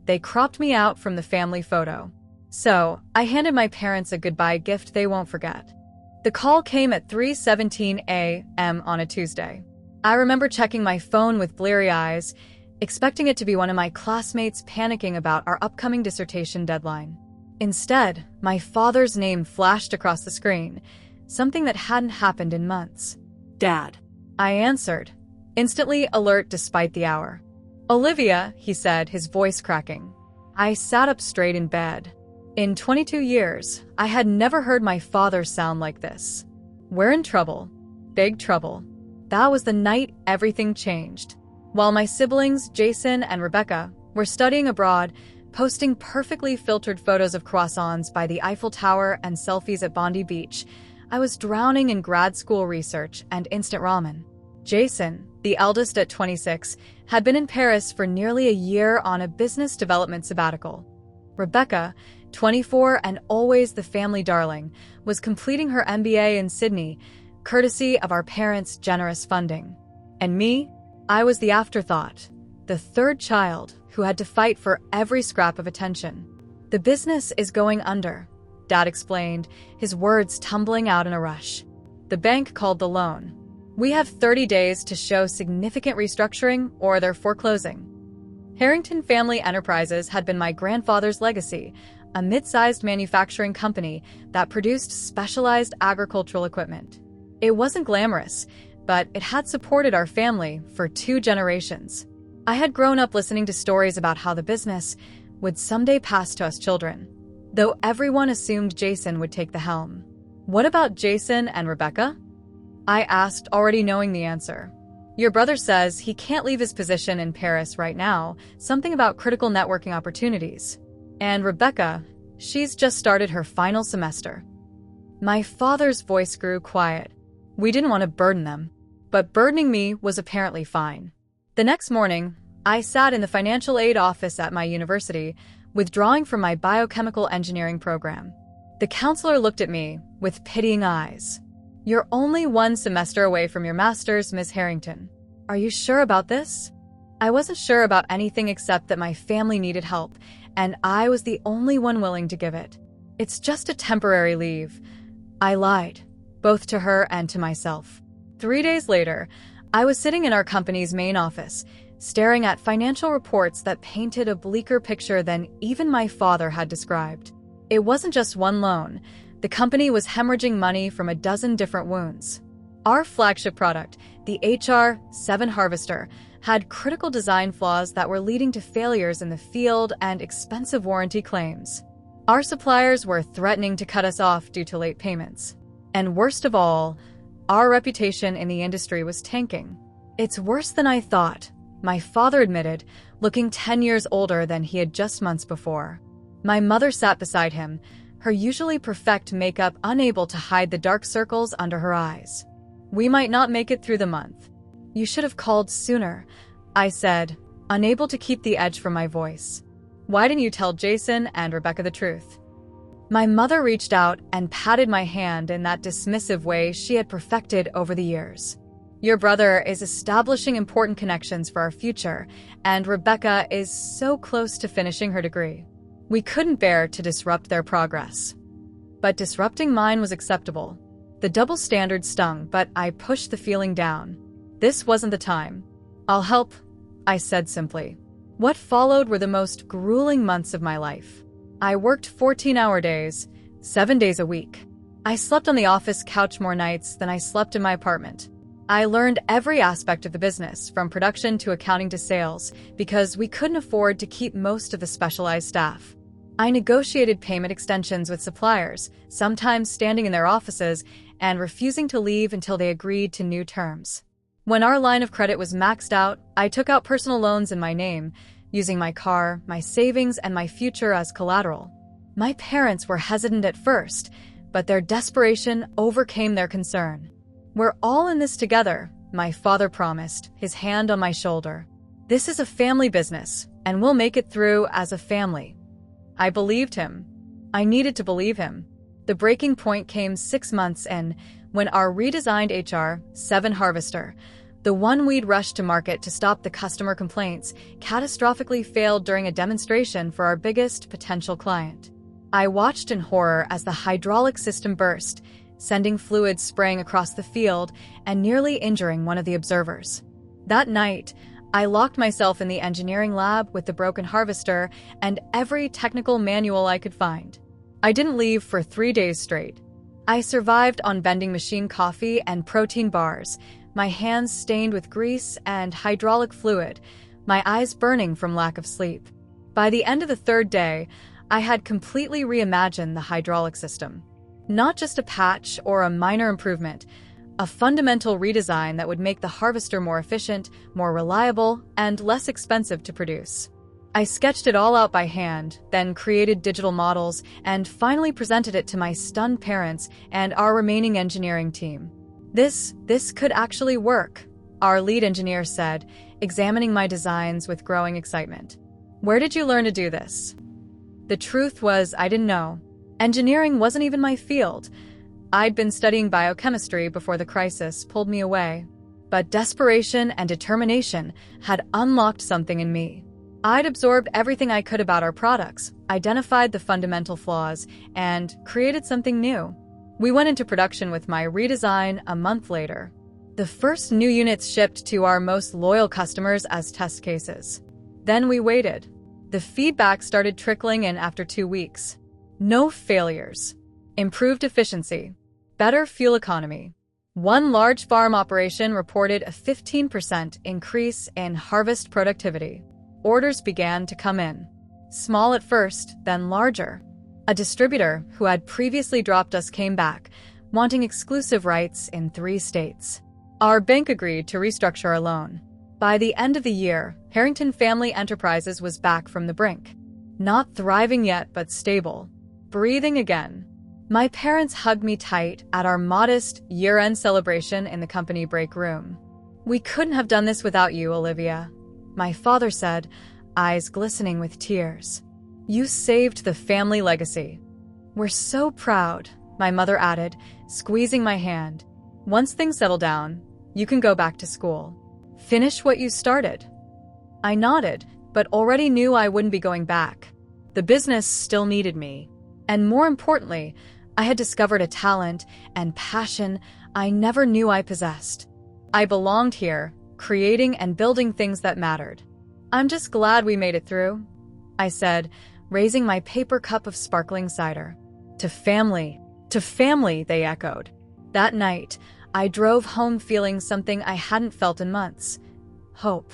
They cropped me out from the family photo. So, I handed my parents a goodbye gift they won't forget. The call came at 3:17 a.m. on a Tuesday. I remember checking my phone with bleary eyes, expecting it to be one of my classmates panicking about our upcoming dissertation deadline. Instead, my father's name flashed across the screen, something that hadn't happened in months. Dad. I answered, instantly alert despite the hour. Olivia, he said, his voice cracking. I sat up straight in bed. In 22 years, I had never heard my father sound like this. We're in trouble. Big trouble. That was the night everything changed. While my siblings, Jason and Rebecca, were studying abroad, posting perfectly filtered photos of croissants by the Eiffel Tower and selfies at Bondi Beach, I was drowning in grad school research and instant ramen. Jason, the eldest at 26, had been in Paris for nearly a year on a business development sabbatical. Rebecca, 24 and always the family darling, was completing her MBA in Sydney, courtesy of our parents' generous funding. And me? I was the afterthought, the third child who had to fight for every scrap of attention. The business is going under, Dad explained, his words tumbling out in a rush. The bank called the loan. We have 30 days to show significant restructuring or they're foreclosing. Harrington Family Enterprises had been my grandfather's legacy, a mid-sized manufacturing company that produced specialized agricultural equipment. It wasn't glamorous, but it had supported our family for 2 generations. I had grown up listening to stories about how the business would someday pass to us children, though everyone assumed Jason would take the helm. What about Jason and Rebecca? I asked, already knowing the answer. Your brother says he can't leave his position in Paris right now, something about critical networking opportunities. And Rebecca, she's just started her final semester. My father's voice grew quiet. We didn't want to burden them, but burdening me was apparently fine. The next morning, I sat in the financial aid office at my university, withdrawing from my biochemical engineering program. The counselor looked at me with pitying eyes. You're only 1 semester away from your master's, Ms. Harrington. Are you sure about this? I wasn't sure about anything except that my family needed help, and I was the only one willing to give it. It's just a temporary leave. I lied, both to her and to myself. 3 days later, I was sitting in our company's main office, staring at financial reports that painted a bleaker picture than even my father had described. It wasn't just one loan. The company was hemorrhaging money from a dozen different wounds. Our flagship product, the HR-7 Harvester, had critical design flaws that were leading to failures in the field and expensive warranty claims. Our suppliers were threatening to cut us off due to late payments. And worst of all, our reputation in the industry was tanking. It's worse than I thought, my father admitted, looking 10 years older than he had just months before. My mother sat beside him, her usually perfect makeup unable to hide the dark circles under her eyes. We might not make it through the month. You should have called sooner, I said, unable to keep the edge from my voice. Why didn't you tell Jason and Rebecca the truth? My mother reached out and patted my hand in that dismissive way she had perfected over the years. Your brother is establishing important connections for our future, and Rebecca is so close to finishing her degree. We couldn't bear to disrupt their progress. But disrupting mine was acceptable. The double standard stung, but I pushed the feeling down. This wasn't the time. I'll help, I said simply. What followed were the most grueling months of my life. I worked 14-hour days, 7 days a week. I slept on the office couch more nights than I slept in my apartment. I learned every aspect of the business, from production to accounting to sales, because we couldn't afford to keep most of the specialized staff. I negotiated payment extensions with suppliers, sometimes standing in their offices and refusing to leave until they agreed to new terms. When our line of credit was maxed out, I took out personal loans in my name, using my car, my savings, and my future as collateral. My parents were hesitant at first, but their desperation overcame their concern. We're all in this together, my father promised, his hand on my shoulder. This is a family business, and we'll make it through as a family. I believed him. I needed to believe him. The breaking point came 6 months in, when our redesigned HR-7 Harvester, The one we'd rushed to market to stop the customer complaints catastrophically failed during a demonstration for our biggest potential client. I watched in horror as the hydraulic system burst, sending fluids spraying across the field and nearly injuring one of the observers. That night, I locked myself in the engineering lab with the broken harvester and every technical manual I could find. I didn't leave for 3 days straight. I survived on vending machine coffee and protein bars, my hands stained with grease and hydraulic fluid, my eyes burning from lack of sleep. By the end of the 3rd day, I had completely reimagined the hydraulic system. Not just a patch or a minor improvement, a fundamental redesign that would make the harvester more efficient, more reliable, and less expensive to produce. I sketched it all out by hand, then created digital models, and finally presented it to my stunned parents and our remaining engineering team. This could actually work, our lead engineer said, examining my designs with growing excitement. Where did you learn to do this? The truth was, I didn't know. Engineering wasn't even my field. I'd been studying biochemistry before the crisis pulled me away. But desperation and determination had unlocked something in me. I'd absorbed everything I could about our products, identified the fundamental flaws, and created something new. We went into production with my redesign a month later. The first new units shipped to our most loyal customers as test cases. Then we waited. The feedback started trickling in after 2 weeks. No failures. Improved efficiency. Better fuel economy. One large farm operation reported a 15% increase in harvest productivity. Orders began to come in. Small at first, then larger. A distributor who had previously dropped us came back, wanting exclusive rights in 3 states. Our bank agreed to restructure our loan. By the end of the year, Harrington Family Enterprises was back from the brink. Not thriving yet, but stable. Breathing again. My parents hugged me tight at our modest year-end celebration in the company break room. "We couldn't have done this without you, Olivia," my father said, eyes glistening with tears. "You saved the family legacy." "We're so proud," my mother added, squeezing my hand. "Once things settle down, you can go back to school. Finish what you started." I nodded, but already knew I wouldn't be going back. The business still needed me. And more importantly, I had discovered a talent and passion I never knew I possessed. I belonged here, creating and building things that mattered. "I'm just glad we made it through," I said, raising my paper cup of sparkling cider. To family, they echoed. That night, I drove home feeling something I hadn't felt in months. Hope.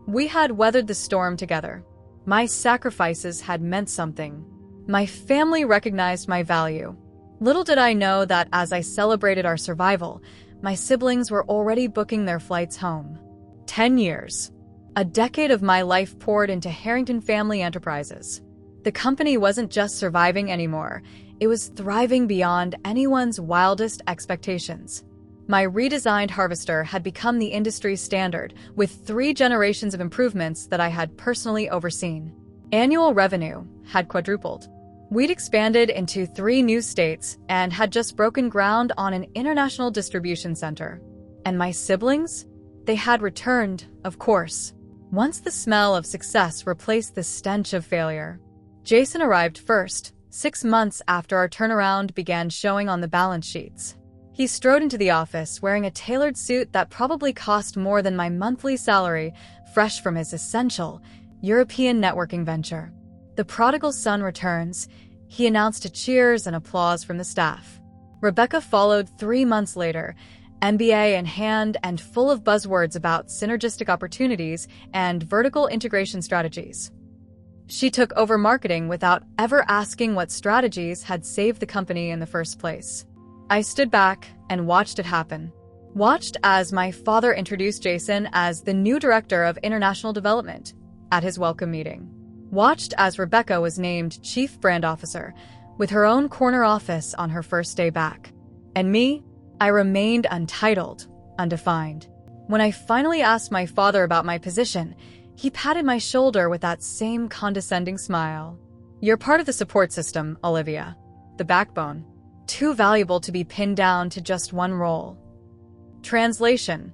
We had weathered the storm together. My sacrifices had meant something. My family recognized my value. Little did I know that as I celebrated our survival, my siblings were already booking their flights home. 10 years. A decade of my life poured into Harrington Family Enterprises. The company wasn't just surviving anymore, it was thriving beyond anyone's wildest expectations. My redesigned harvester had become the industry standard, with 3 generations of improvements that I had personally overseen. Annual revenue had quadrupled. We'd expanded into 3 new states and had just broken ground on an international distribution center. And my siblings? They had returned, of course. Once the smell of success replaced the stench of failure. Jason arrived first, 6 months after our turnaround began showing on the balance sheets. He strode into the office wearing a tailored suit that probably cost more than my monthly salary, fresh from his essential European networking venture. "The prodigal son returns," he announced to cheers and applause from the staff. Rebecca followed 3 months later, MBA in hand and full of buzzwords about synergistic opportunities and vertical integration strategies. She took over marketing without ever asking what strategies had saved the company in the first place. I stood back and watched it happen. Watched as my father introduced Jason as the new director of international development at his welcome meeting. Watched as Rebecca was named Chief Brand Officer, with her own corner office on her first day back. And me? I remained untitled, undefined. When I finally asked my father about my position, he patted my shoulder with that same condescending smile. "You're part of the support system, Olivia. The backbone. Too valuable to be pinned down to just one role." Translation.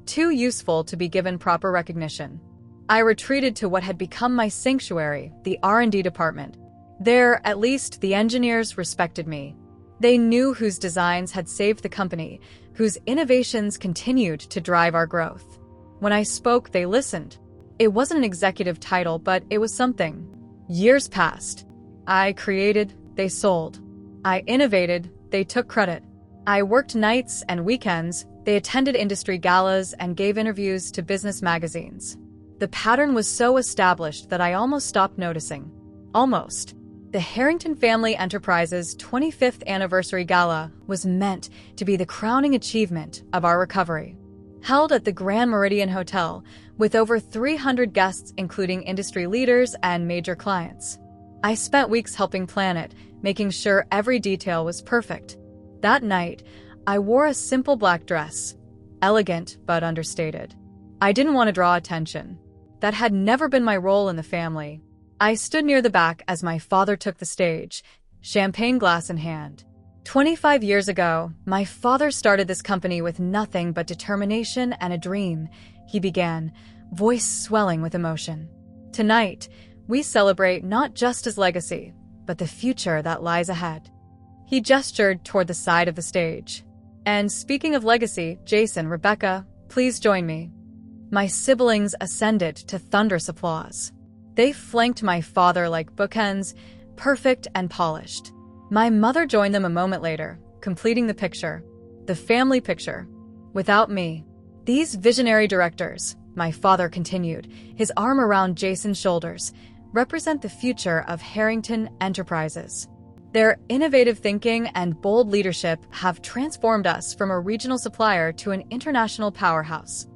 too useful to be given proper recognition. I retreated to what had become my sanctuary, the R&D department. There, at least, the engineers respected me. They knew whose designs had saved the company, whose innovations continued to drive our growth. When I spoke, they listened. It wasn't an executive title, but it was something. Years passed. I created, they sold. I innovated, they took credit. I worked nights and weekends, they attended industry galas and gave interviews to business magazines. The pattern was so established that I almost stopped noticing. Almost. The Harrington Family Enterprises 25th Anniversary Gala was meant to be the crowning achievement of our recovery. Held at the Grand Meridian Hotel, with over 300 guests including industry leaders and major clients. I spent weeks helping plan it, making sure every detail was perfect. That night, I wore a simple black dress, elegant but understated. I didn't want to draw attention. That had never been my role in the family. I stood near the back as my father took the stage, champagne glass in hand. 25 years ago, my father started this company with nothing but determination and a dream, he began, voice swelling with emotion. Tonight, we celebrate not just his legacy, but the future that lies ahead. He gestured toward the side of the stage. And speaking of legacy, Jason, Rebecca, please join me. My siblings ascended to thunderous applause. They flanked my father like bookends, perfect and polished. My mother joined them a moment later, completing the picture. The family picture. Without me. These visionary directors, my father continued, his arm around Jason's shoulders, represent the future of Harrington Enterprises. Their innovative thinking and bold leadership have transformed us from a regional supplier to an international powerhouse.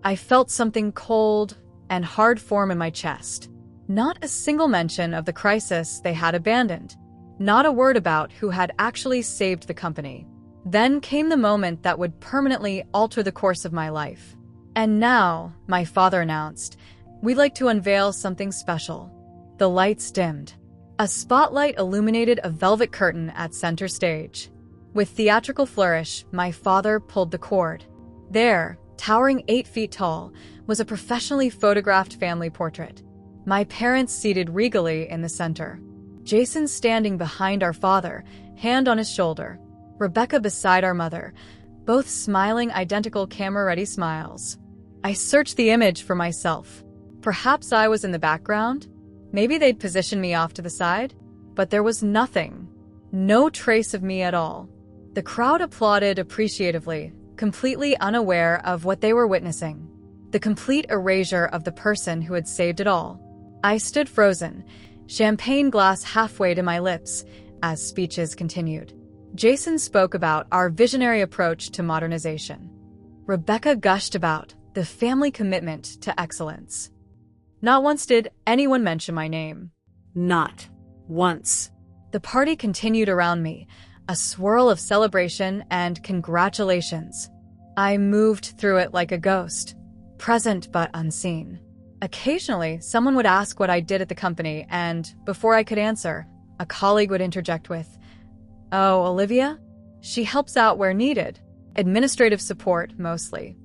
I felt something cold and hard form in my chest. Not a single mention of the crisis they had abandoned. Not a word about who had actually saved the company. Then came the moment that would permanently alter the course of my life. And now, my father announced, we'd like to unveil something special. The lights dimmed. A spotlight illuminated a velvet curtain at center stage. With theatrical flourish, my father pulled the cord. There, towering 8 feet tall, was a professionally photographed family portrait. My parents seated regally in the center. Jason standing behind our father, hand on his shoulder. Rebecca beside our mother, both smiling identical camera-ready smiles. I searched the image for myself. Perhaps I was in the background? Maybe they'd position me off to the side? But there was nothing. No trace of me at all. The crowd applauded appreciatively, completely unaware of what they were witnessing. The complete erasure of the person who had saved it all. I stood frozen, champagne glass halfway to my lips, as speeches continued. Jason spoke about our visionary approach to modernization. Rebecca gushed about the family commitment to excellence. Not once did anyone mention my name. Not once. The party continued around me, a swirl of celebration and congratulations. I moved through it like a ghost, present but unseen. Occasionally, someone would ask what I did at the company, and before I could answer, a colleague would interject with, "Oh, Olivia? She helps out where needed." Administrative support, mostly.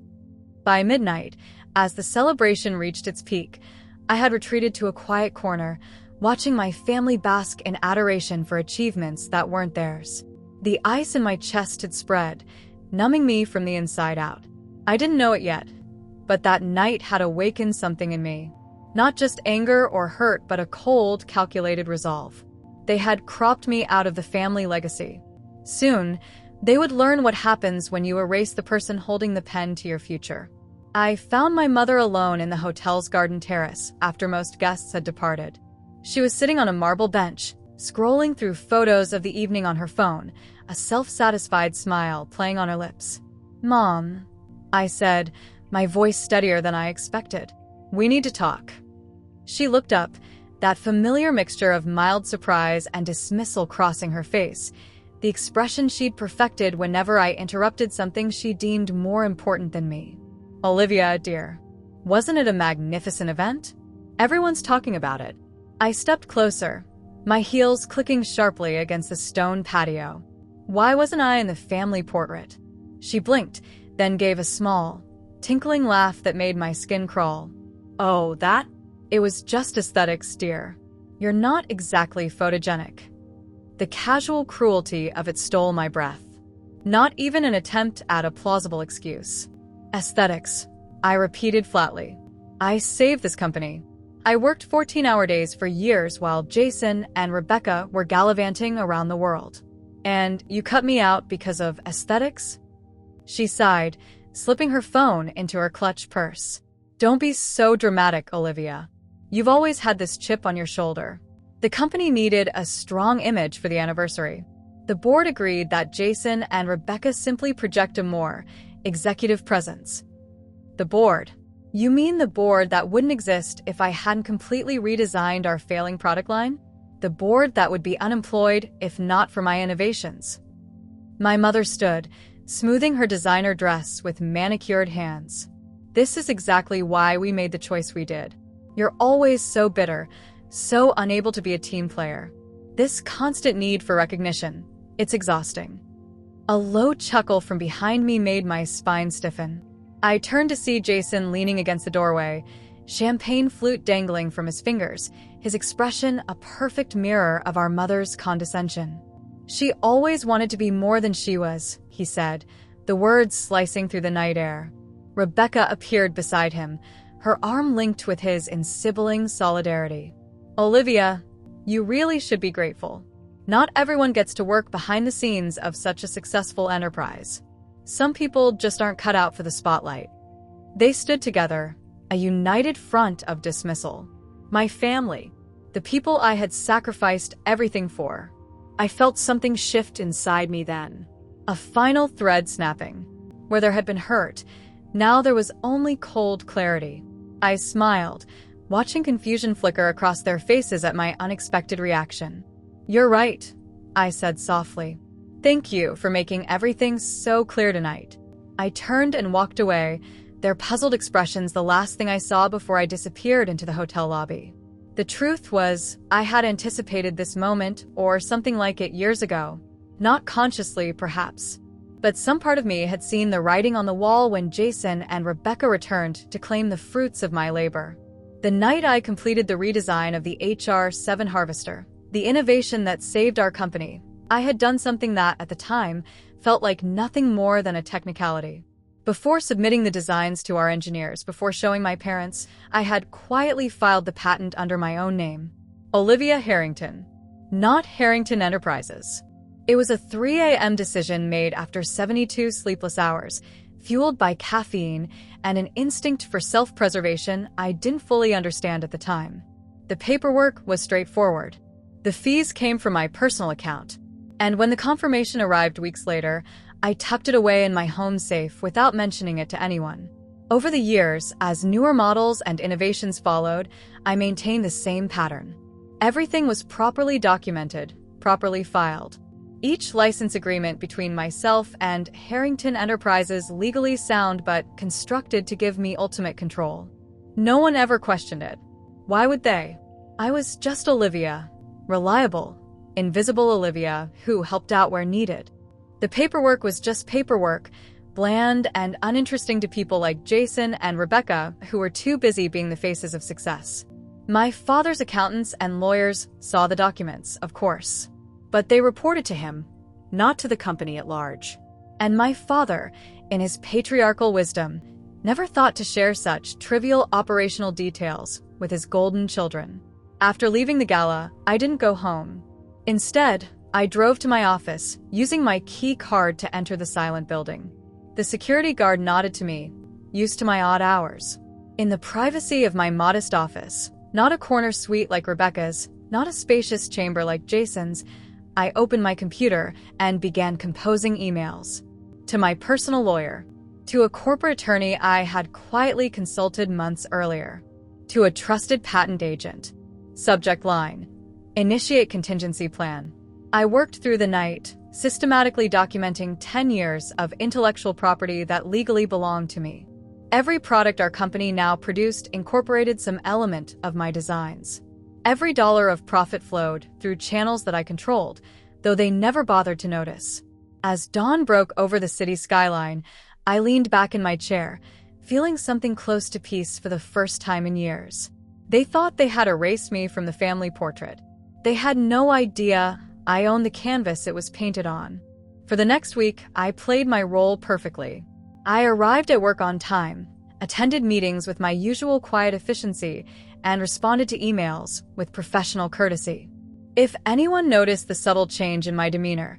By midnight, as the celebration reached its peak, I had retreated to a quiet corner, watching my family bask in adoration for achievements that weren't theirs. The ice in my chest had spread, numbing me from the inside out. I didn't know it yet, but that night had awakened something in me. Not just anger or hurt, but a cold, calculated resolve. They had cropped me out of the family legacy. Soon, they would learn what happens when you erase the person holding the pen to your future. I found my mother alone in the hotel's garden terrace after most guests had departed. She was sitting on a marble bench, scrolling through photos of the evening on her phone, a self-satisfied smile playing on her lips. "Mom," I said, my voice steadier than I expected. "We need to talk." She looked up, that familiar mixture of mild surprise and dismissal crossing her face, the expression she'd perfected whenever I interrupted something she deemed more important than me. "Olivia, dear, wasn't it a magnificent event? Everyone's talking about it." I stepped closer, my heels clicking sharply against the stone patio. Why wasn't I in the family portrait? She blinked, then gave a small, tinkling laugh that made my skin crawl. "Oh, that? It was just aesthetics, dear. You're not exactly photogenic." The casual cruelty of it stole my breath. Not even an attempt at a plausible excuse. "Aesthetics," I repeated flatly. "I saved this company. I worked 14-hour days for years while Jason and Rebecca were gallivanting around the world. And you cut me out because of aesthetics?" She sighed, slipping her phone into her clutch purse. "Don't be so dramatic, Olivia. You've always had this chip on your shoulder. The company needed a strong image for the anniversary. The board agreed that Jason and Rebecca simply project a more executive presence." "The board? You mean the board that wouldn't exist if I hadn't completely redesigned our failing product line? The board that would be unemployed if not for my innovations?" My mother stood, smoothing her designer dress with manicured hands. "This is exactly why we made the choice we did. You're always so bitter, so unable to be a team player. This constant need for recognition, it's exhausting." A low chuckle from behind me made my spine stiffen. I turned to see Jason leaning against the doorway, champagne flute dangling from his fingers, his expression a perfect mirror of our mother's condescension. "She always wanted to be more than she was," he said, the words slicing through the night air. Rebecca appeared beside him, her arm linked with his in sibling solidarity. "Olivia, you really should be grateful. Not everyone gets to work behind the scenes of such a successful enterprise. Some people just aren't cut out for the spotlight." They stood together, a united front of dismissal. My family, the people I had sacrificed everything for. I felt something shift inside me then. A final thread snapping. Where there had been hurt, now there was only cold clarity. I smiled, watching confusion flicker across their faces at my unexpected reaction. "You're right," I said softly. "Thank you for making everything so clear tonight." I turned and walked away, their puzzled expressions the last thing I saw before I disappeared into the hotel lobby. The truth was, I had anticipated this moment or something like it years ago. Not consciously, perhaps. But some part of me had seen the writing on the wall when Jason and Rebecca returned to claim the fruits of my labor. The night I completed the redesign of the HR-7 Harvester, the innovation that saved our company, I had done something that, at the time, felt like nothing more than a technicality. Before submitting the designs to our engineers, before showing my parents, I had quietly filed the patent under my own name. Olivia Harrington. Not Harrington Enterprises. It was a 3 a.m. decision made after 72 sleepless hours, fueled by caffeine and an instinct for self-preservation I didn't fully understand at the time. The paperwork was straightforward. The fees came from my personal account, and when the confirmation arrived weeks later, I tucked it away in my home safe without mentioning it to anyone. Over the years, as newer models and innovations followed, I maintained the same pattern. Everything was properly documented, properly filed. Each license agreement between myself and Harrington Enterprises legally sound but constructed to give me ultimate control. No one ever questioned it. Why would they? I was just Olivia. Reliable, invisible Olivia who helped out where needed. The paperwork was just paperwork, bland and uninteresting to people like Jason and Rebecca, who were too busy being the faces of success. My father's accountants and lawyers saw the documents, of course, but they reported to him, not to the company at large. And my father, in his patriarchal wisdom, never thought to share such trivial operational details with his golden children. After leaving the gala, I didn't go home. Instead, I drove to my office, using my key card to enter the silent building. The security guard nodded to me, used to my odd hours. In the privacy of my modest office, not a corner suite like Rebecca's, not a spacious chamber like Jason's, I opened my computer and began composing emails. To my personal lawyer, to a corporate attorney I had quietly consulted months earlier, to a trusted patent agent. Subject line: Initiate contingency plan. I worked through the night, systematically documenting 10 years of intellectual property that legally belonged to me. Every product our company now produced incorporated some element of my designs. Every dollar of profit flowed through channels that I controlled, though they never bothered to notice. As dawn broke over the city skyline, I leaned back in my chair, feeling something close to peace for the first time in years. They thought they had erased me from the family portrait. They had no idea I owned the canvas it was painted on. For the next week, I played my role perfectly. I arrived at work on time, attended meetings with my usual quiet efficiency, and responded to emails with professional courtesy. If anyone noticed the subtle change in my demeanor,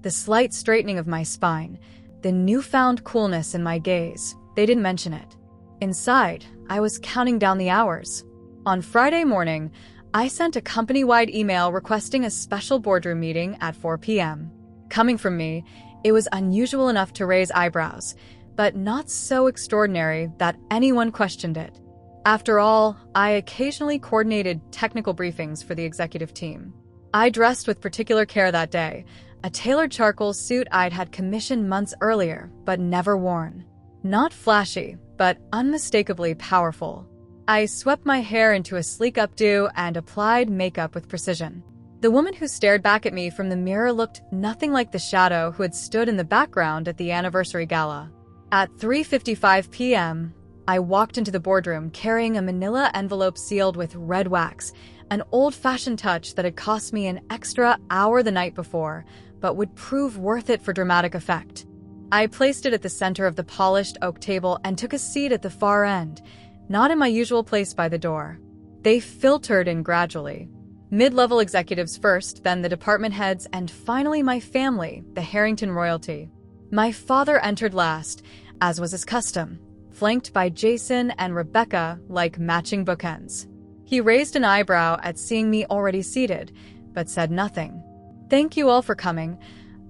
the slight straightening of my spine, the newfound coolness in my gaze, they didn't mention it. Inside, I was counting down the hours. On Friday morning, I sent a company-wide email requesting a special boardroom meeting at 4 p.m. Coming from me, it was unusual enough to raise eyebrows, but not so extraordinary that anyone questioned it. After all, I occasionally coordinated technical briefings for the executive team. I dressed with particular care that day, a tailored charcoal suit I'd had commissioned months earlier, but never worn. Not flashy, but unmistakably powerful. I swept my hair into a sleek updo and applied makeup with precision. The woman who stared back at me from the mirror looked nothing like the shadow who had stood in the background at the anniversary gala. At 3:55 p.m., I walked into the boardroom carrying a manila envelope sealed with red wax, an old-fashioned touch that had cost me an extra hour the night before, but would prove worth it for dramatic effect. I placed it at the center of the polished oak table and took a seat at the far end, not in my usual place by the door. They filtered in gradually. Mid-level executives first, then the department heads, and finally my family, the Harrington royalty. My father entered last, as was his custom, flanked by Jason and Rebecca like matching bookends. He raised an eyebrow at seeing me already seated, but said nothing. "Thank you all for coming,"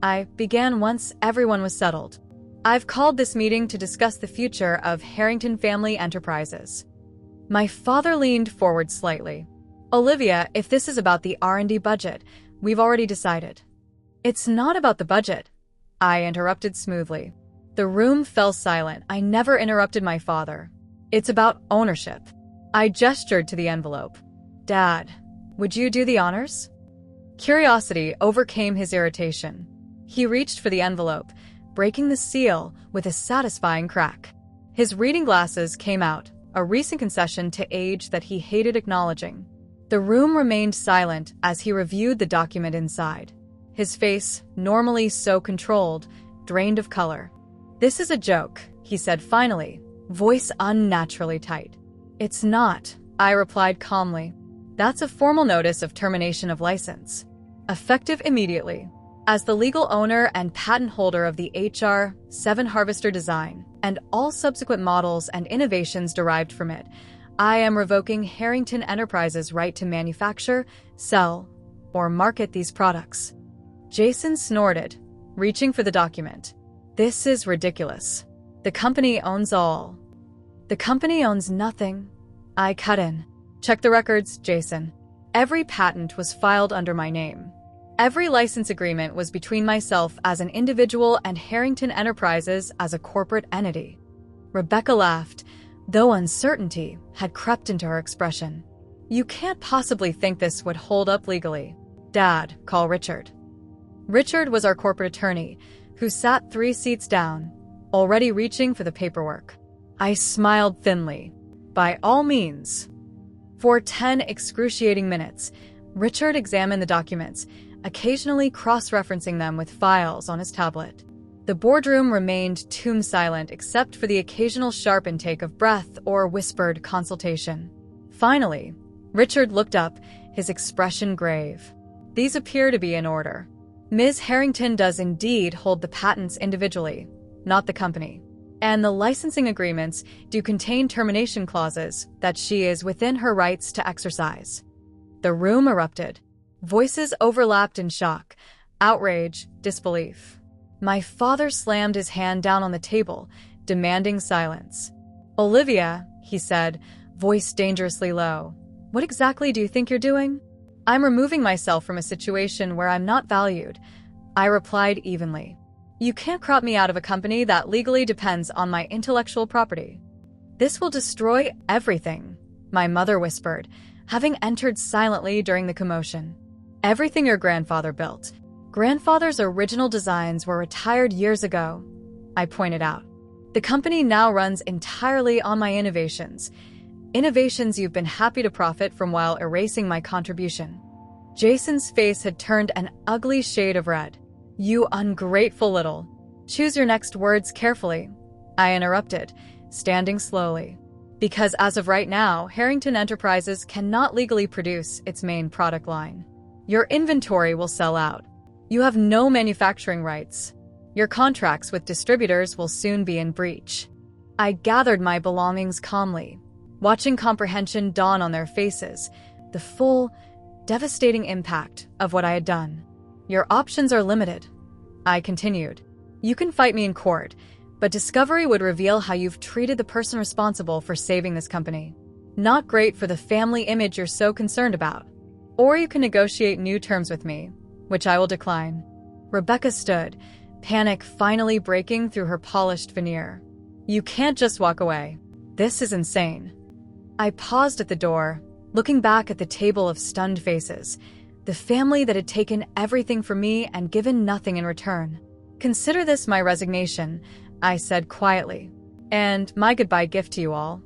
I began once everyone was settled. "I've called this meeting to discuss the future of Harrington Family Enterprises." My father leaned forward slightly. "Olivia, if this is about the R&D budget, we've already decided." "It's not about the budget," I interrupted smoothly. The room fell silent. I never interrupted my father. "It's about ownership." I gestured to the envelope. "Dad, would you do the honors?" Curiosity overcame his irritation. He reached for the envelope, breaking the seal with a satisfying crack. His reading glasses came out, a recent concession to age that he hated acknowledging. The room remained silent as he reviewed the document inside. His face, normally so controlled, drained of color. "This is a joke," he said finally, voice unnaturally tight. "It's not," I replied calmly. "That's a formal notice of termination of license, effective immediately. As the legal owner and patent holder of the HR-7 Harvester design and all subsequent models and innovations derived from it, I am revoking Harrington Enterprises' right to manufacture, sell, or market these products." Jason snorted, reaching for the document. "This is ridiculous. The company owns all." "The company owns nothing," I cut in. "Check the records, Jason. Every patent was filed under my name. Every license agreement was between myself as an individual and Harrington Enterprises as a corporate entity." Rebecca laughed, though uncertainty had crept into her expression. "You can't possibly think this would hold up legally. Dad, call Richard." Richard was our corporate attorney, who sat 3 seats down, already reaching for the paperwork. I smiled thinly. "By all means." For 10 excruciating minutes, Richard examined the documents, occasionally cross-referencing them with files on his tablet. The boardroom remained tomb-silent except for the occasional sharp intake of breath or whispered consultation. Finally, Richard looked up, his expression grave. "These appear to be in order. Ms. Harrington does indeed hold the patents individually, not the company. And the licensing agreements do contain termination clauses that she is within her rights to exercise." The room erupted. Voices overlapped in shock, outrage, disbelief. My father slammed his hand down on the table, demanding silence. "Olivia," he said, voice dangerously low, "what exactly do you think you're doing?" "I'm removing myself from a situation where I'm not valued," I replied evenly. "You can't crop me out of a company that legally depends on my intellectual property." "This will destroy everything," my mother whispered, having entered silently during the commotion. "Everything your grandfather built. Grandfather's original designs were retired years ago," I pointed out. The company now runs entirely on my innovations. Innovations you've been happy to profit from while erasing my contribution. Jason's face had turned an ugly shade of red. You ungrateful little. Choose your next words carefully, I interrupted, standing slowly. Because as of right now, Harrington Enterprises cannot legally produce its main product line. Your inventory will sell out. You have no manufacturing rights. Your contracts with distributors will soon be in breach. I gathered my belongings calmly, watching comprehension dawn on their faces, the full, devastating impact of what I had done. Your options are limited, I continued. You can fight me in court, but discovery would reveal how you've treated the person responsible for saving this company. Not great for the family image you're so concerned about. Or you can negotiate new terms with me, which I will decline. Rebecca stood, panic finally breaking through her polished veneer. You can't just walk away. This is insane. I paused at the door, looking back at the table of stunned faces, the family that had taken everything from me and given nothing in return. Consider this my resignation, I said quietly, and my goodbye gift to you all.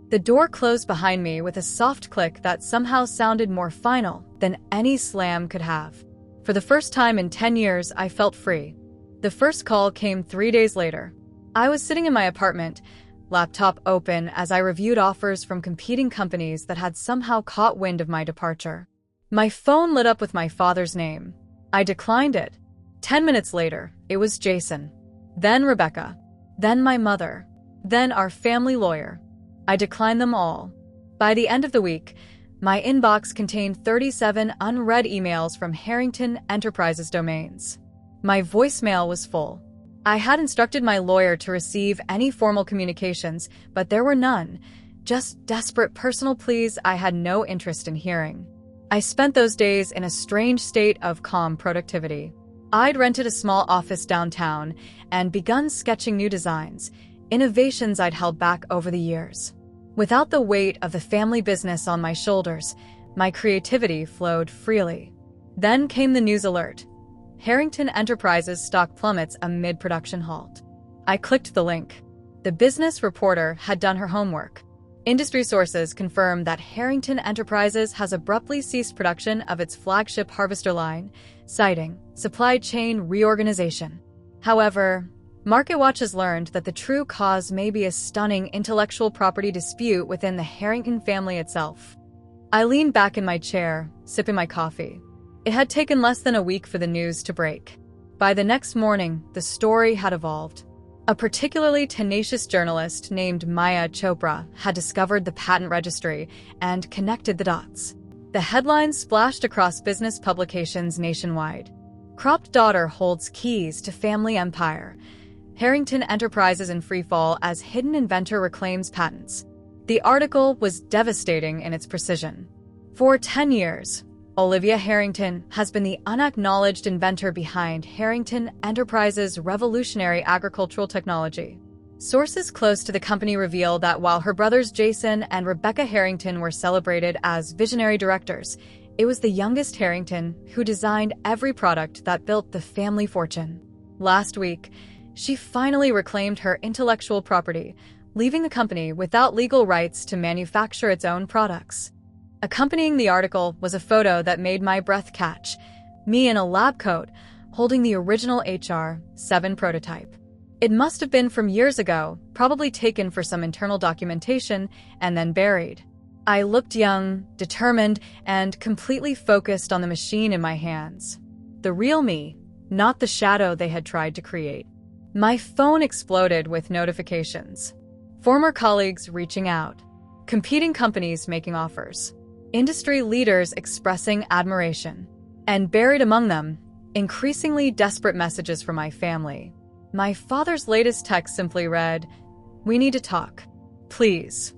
The door closed behind me with a soft click that somehow sounded more final than any slam could have. For the first time in 10 years, I felt free. The first call came 3 days later. I was sitting in my apartment, laptop open, as I reviewed offers from competing companies that had somehow caught wind of my departure. My phone lit up with my father's name. I declined it. 10 minutes later, it was Jason. Then Rebecca. Then my mother. Then our family lawyer. I declined them all. By the end of the week, my inbox contained 37 unread emails from Harrington Enterprises domains. My voicemail was full. I had instructed my lawyer to receive any formal communications, but there were none. Just desperate personal pleas I had no interest in hearing. I spent those days in a strange state of calm productivity. I'd rented a small office downtown and begun sketching new designs, innovations I'd held back over the years. Without the weight of the family business on my shoulders, my creativity flowed freely. Then came the news alert. Harrington Enterprises stock plummets amid production halt. I clicked the link. The business reporter had done her homework. Industry sources confirmed that Harrington Enterprises has abruptly ceased production of its flagship harvester line, citing supply chain reorganization. However, MarketWatch has learned that the true cause may be a stunning intellectual property dispute within the Harrington family itself. I leaned back in my chair, sipping my coffee. It had taken less than a week for the news to break. By the next morning, the story had evolved. A particularly tenacious journalist named Maya Chopra had discovered the patent registry and connected the dots. The headlines splashed across business publications nationwide. Cropped daughter holds keys to family empire. Harrington Enterprises in freefall as hidden inventor reclaims patents. The article was devastating in its precision. For 10 years, Olivia Harrington has been the unacknowledged inventor behind Harrington Enterprises' revolutionary agricultural technology. Sources close to the company reveal that while her brothers Jason and Rebecca Harrington were celebrated as visionary directors, it was the youngest Harrington who designed every product that built the family fortune. Last week, she finally reclaimed her intellectual property, leaving the company without legal rights to manufacture its own products. Accompanying the article was a photo that made my breath catch, me in a lab coat, holding the original HR-7 prototype. It must have been from years ago, probably taken for some internal documentation and then buried. I looked young, determined, and completely focused on the machine in my hands. The real me, not the shadow they had tried to create. My phone exploded with notifications. Former colleagues reaching out. Competing companies making offers. Industry leaders expressing admiration. And buried among them, increasingly desperate messages from my family. My father's latest text simply read, "We need to talk. Please."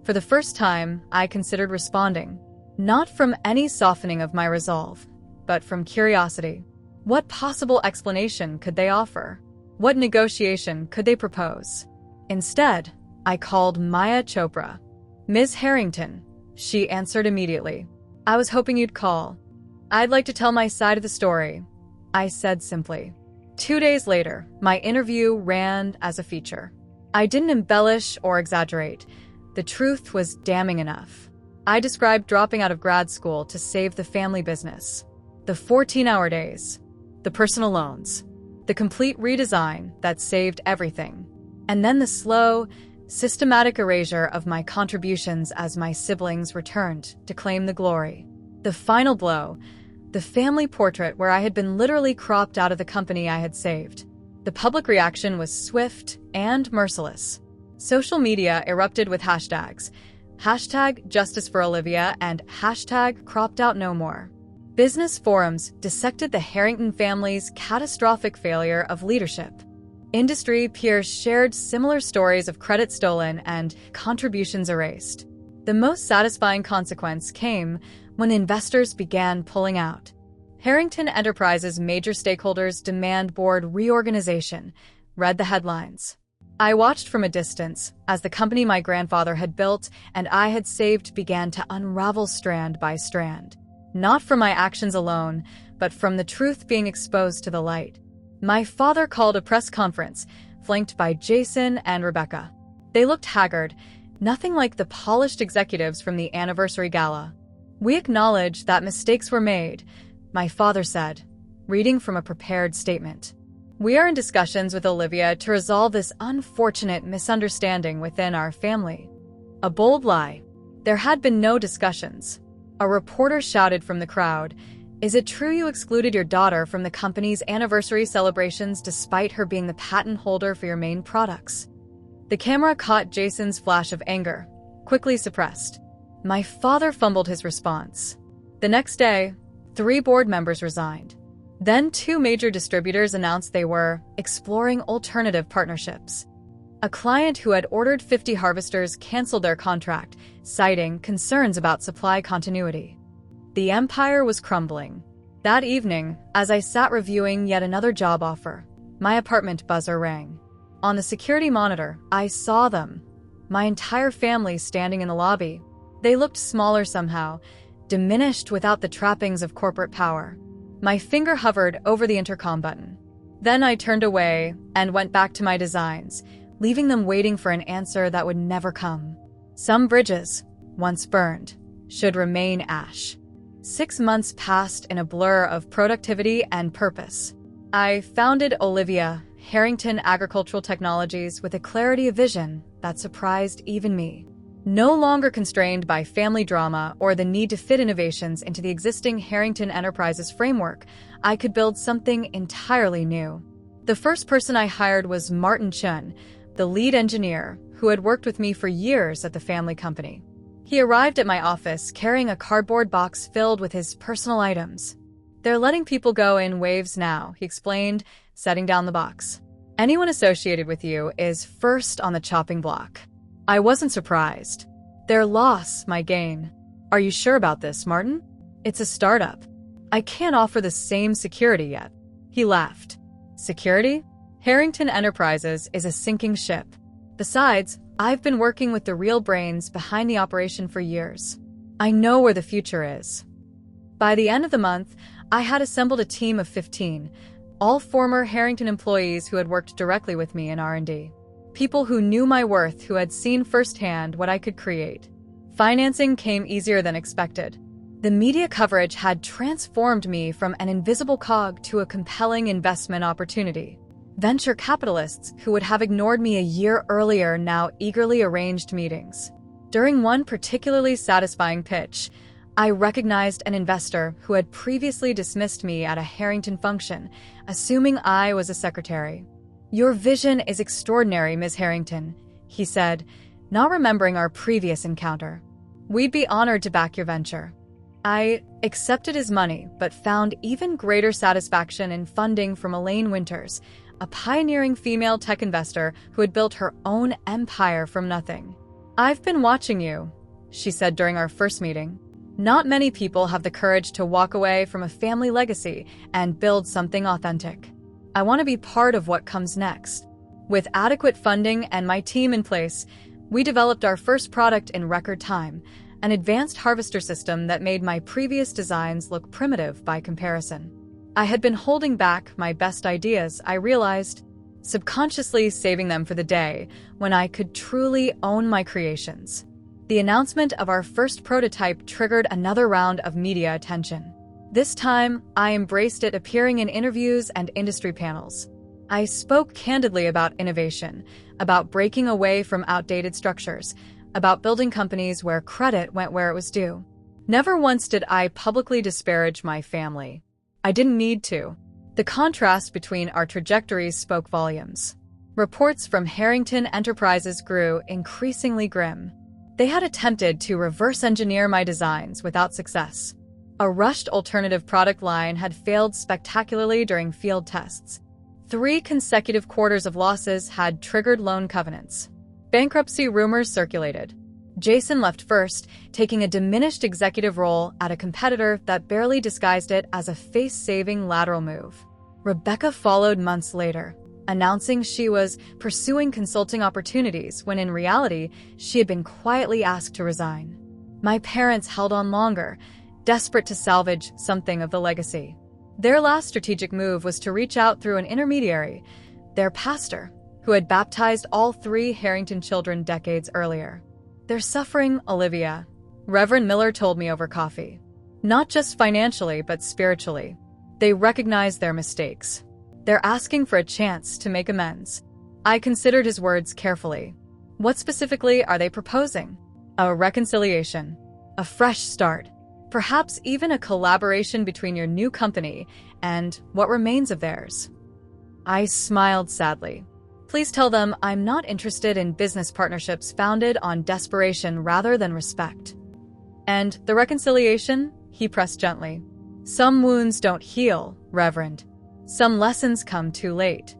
For the first time, I considered responding. Not from any softening of my resolve, but from curiosity. What possible explanation could they offer? What negotiation could they propose? Instead, I called Maya Chopra. "Ms. Harrington," she answered immediately. "I was hoping you'd call. I'd like to tell my side of the story," I said simply. 2 days later, my interview ran as a feature. I didn't embellish or exaggerate. The truth was damning enough. I described dropping out of grad school to save the family business. The 14-hour days. The personal loans. The complete redesign that saved everything. And then the slow, systematic erasure of my contributions as my siblings returned to claim the glory. The final blow. The family portrait where I had been literally cropped out of the company I had saved. The public reaction was swift and merciless. Social media erupted with hashtags. Hashtag Justice for Olivia and hashtag Cropped Out No More. Business forums dissected the Harrington family's catastrophic failure of leadership. Industry peers shared similar stories of credit stolen and contributions erased. The most satisfying consequence came when investors began pulling out. Harrington Enterprises' major stakeholders demand board reorganization, read the headlines. I watched from a distance as the company my grandfather had built and I had saved began to unravel strand by strand. Not from my actions alone, but from the truth being exposed to the light. My father called a press conference, flanked by Jason and Rebecca. They looked haggard, nothing like the polished executives from the anniversary gala. We acknowledge that mistakes were made, my father said, reading from a prepared statement. We are in discussions with Olivia to resolve this unfortunate misunderstanding within our family. A bold lie. There had been no discussions. A reporter shouted from the crowd, "Is it true you excluded your daughter from the company's anniversary celebrations despite her being the patent holder for your main products?" The camera caught Jason's flash of anger, quickly suppressed. My father fumbled his response. The next day, 3 board members resigned. Then 2 major distributors announced they were exploring alternative partnerships. A client who had ordered 50 harvesters canceled their contract, citing concerns about supply continuity. The empire was crumbling. That evening, as I sat reviewing yet another job offer, my apartment buzzer rang. On the security monitor, I saw them. My entire family standing in the lobby. They looked smaller somehow, diminished without the trappings of corporate power. My finger hovered over the intercom button. Then I turned away and went back to my designs, leaving them waiting for an answer that would never come. Some bridges, once burned, should remain ash. 6 months passed in a blur of productivity and purpose. I founded Olivia, Harrington Agricultural Technologies, with a clarity of vision that surprised even me. No longer constrained by family drama or the need to fit innovations into the existing Harrington Enterprises framework, I could build something entirely new. The first person I hired was Martin Chun, the lead engineer, who had worked with me for years at the family company. He arrived at my office carrying a cardboard box filled with his personal items. "They're letting people go in waves now," he explained, setting down the box. "Anyone associated with you is first on the chopping block." I wasn't surprised. "Their loss, my gain." "Are you sure about this, Martin? It's a startup. I can't offer the same security yet." He laughed. "Security? Harrington Enterprises is a sinking ship. Besides, I've been working with the real brains behind the operation for years. I know where the future is." By the end of the month, I had assembled a team of 15, all former Harrington employees who had worked directly with me in R&D. People who knew my worth, who had seen firsthand what I could create. Financing came easier than expected. The media coverage had transformed me from an invisible cog to a compelling investment opportunity. Venture capitalists who would have ignored me a year earlier now eagerly arranged meetings. During one particularly satisfying pitch, I recognized an investor who had previously dismissed me at a Harrington function, assuming I was a secretary. "Your vision is extraordinary, Ms. Harrington," he said, not remembering our previous encounter. "We'd be honored to back your venture." I accepted his money, but found even greater satisfaction in funding from Elaine Winters, a pioneering female tech investor who had built her own empire from nothing. "I've been watching you," she said during our first meeting. "Not many people have the courage to walk away from a family legacy and build something authentic. I want to be part of what comes next." With adequate funding and my team in place, we developed our first product in record time, an advanced harvester system that made my previous designs look primitive by comparison. I had been holding back my best ideas, I realized. subconsciously saving them for the day when I could truly own my creations. The announcement of our first prototype triggered another round of media attention. This time, I embraced it, appearing in interviews and industry panels. I spoke candidly about innovation, about breaking away from outdated structures, about building companies where credit went where it was due. Never once did I publicly disparage my family. I didn't need to. The contrast between our trajectories spoke volumes. Reports from Harrington Enterprises grew increasingly grim. They had attempted to reverse engineer my designs without success. A rushed alternative product line had failed spectacularly during field tests. 3 consecutive quarters of losses had triggered loan covenants. Bankruptcy rumors circulated. Jason left first, taking a diminished executive role at a competitor that barely disguised it as a face-saving lateral move. Rebecca followed months later, announcing she was pursuing consulting opportunities when in reality, she had been quietly asked to resign. My parents held on longer, desperate to salvage something of the legacy. Their last strategic move was to reach out through an intermediary, their pastor, who had baptized all 3 Harrington children decades earlier. "They're suffering, Olivia," Reverend Miller told me over coffee. "Not just financially, but spiritually. They recognize their mistakes. They're asking for a chance to make amends." I considered his words carefully. What specifically are they proposing? A reconciliation, a fresh start, perhaps even a collaboration between your new company and what remains of theirs. I smiled sadly. Please tell them I'm not interested in business partnerships founded on desperation rather than respect. And the reconciliation? He pressed gently. Some wounds don't heal, Reverend. Some lessons come too late.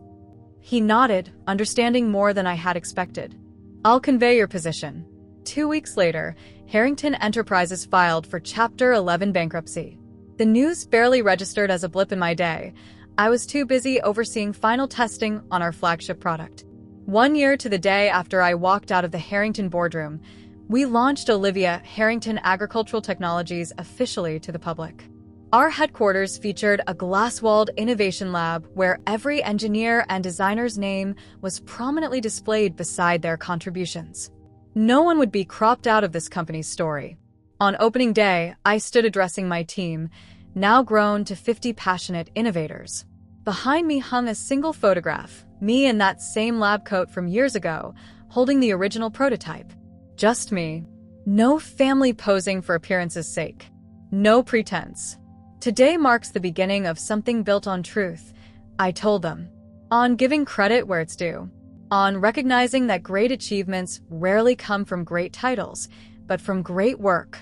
He nodded, understanding more than I had expected. I'll convey your position. 2 weeks later, Harrington Enterprises filed for Chapter 11 bankruptcy. The news barely registered as a blip in my day. I was too busy overseeing final testing on our flagship product. 1 year to the day after I walked out of the Harrington boardroom, we launched Olivia Harrington Agricultural Technologies officially to the public. Our headquarters featured a glass-walled innovation lab where every engineer and designer's name was prominently displayed beside their contributions. No one would be cropped out of this company's story. On opening day, I stood addressing my team, now grown to 50 passionate innovators. Behind me hung a single photograph, me in that same lab coat from years ago, holding the original prototype. Just me. No family posing for appearance's sake. No pretense. Today marks the beginning of something built on truth, I told them. On giving credit where it's due. On recognizing that great achievements rarely come from great titles, but from great work.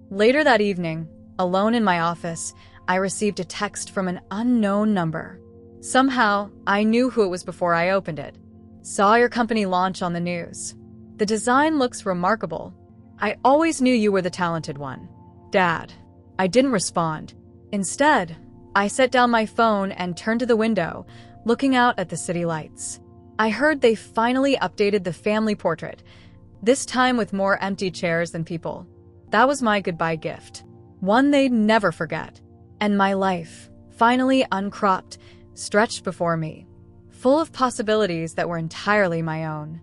Later that evening, alone in my office, I received a text from an unknown number. Somehow, I knew who it was before I opened it. Saw your company launch on the news. The design looks remarkable. I always knew you were the talented one. Dad. I didn't respond. Instead, I set down my phone and turned to the window, looking out at the city lights. I heard they finally updated the family portrait, this time with more empty chairs than people. That was my goodbye gift. One they'd never forget. And my life, finally uncropped, stretched before me, full of possibilities that were entirely my own.